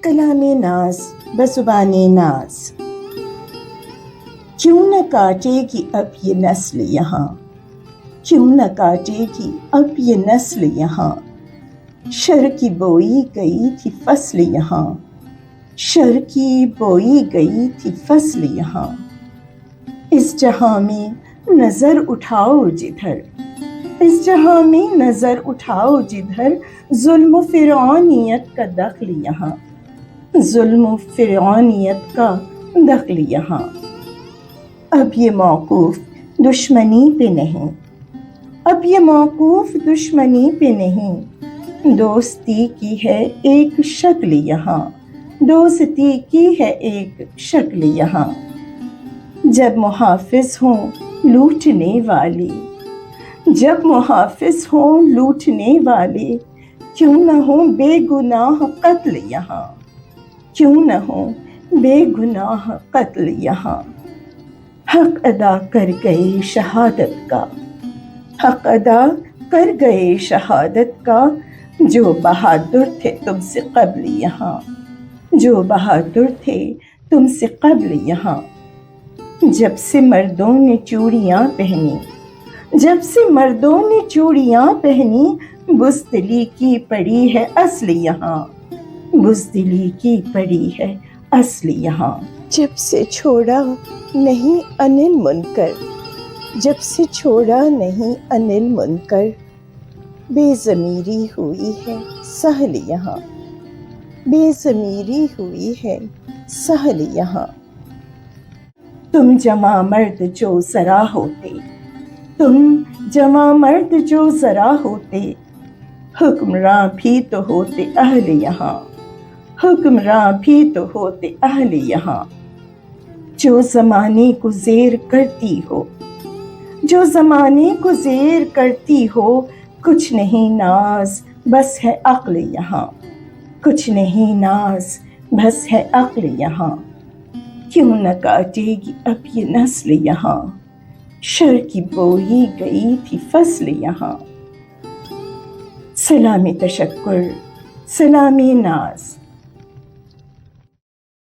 کلام ناز بزبان ناز، کیوں نہ کاٹے گی اب یہ نسل یہاں، کیوں نہ کاٹے گی اب یہ نسل یہاں، شر کی بوئی گئی تھی فصل یہاں، شر کی بوئی گئی تھی فصل یہاں۔ اس جہاں میں نظر اٹھاؤ جدھر، اس جہاں میں نظر اٹھاؤ جدھر، ظلم و فرعونیت کا دخل یہاں، ظلم و فرعونیت کا دخل یہاں۔ اب یہ موقوف دشمنی پہ نہیں، اب یہ موقوف دشمنی پہ نہیں، دوستی کی ہے ایک شکل یہاں، دوستی کی ہے ایک شکل یہاں۔ جب محافظ ہوں لوٹنے والے، جب محافظ ہوں لوٹنے والے، کیوں نہ ہوں بے گناہ قتل یہاں، کیوں نہ ہوں بے گناہ قتل یہاں۔ حق ادا کر گئے شہادت کا، حق ادا کر گئے شہادت کا، جو بہادر تھے تم سے قبل یہاں، جو بہادر تھے تم سے قبل یہاں۔ جب سے مردوں نے چوڑیاں پہنی، جب سے مردوں نے چوڑیاں پہنی، بزدلی کی پڑی ہے اصل یہاں، بزدلی کی پڑی ہے اصل یہاں۔ جب سے چھوڑا نہیں انل منکر، جب سے چھوڑا نہیں انل منکر، بے ضمیری ہوئی ہے سہل یہاں، بے ضمیری ہوئی ہے سہل یہاں۔ تم جواں مرد جو ذرا ہوتے، تم جواں مرد جو ذرا ہوتے، حکمراں بھی تو ہوتے اہل یہاں، حکمراں بھی تو ہوتے اہل یہاں۔ جو زمانے کو زیر کرتی ہو، جو زمانے کو زیر کرتی ہو، کچھ نہیں ناز بس ہے عقل یہاں، کچھ نہیں ناز بس ہے عقل یہاں۔ کیوں نہ کاٹے گی اب یہ نسل یہاں، شر کی بوئی گئی تھی فصل یہاں۔ سلام تشکر، سلام ناز۔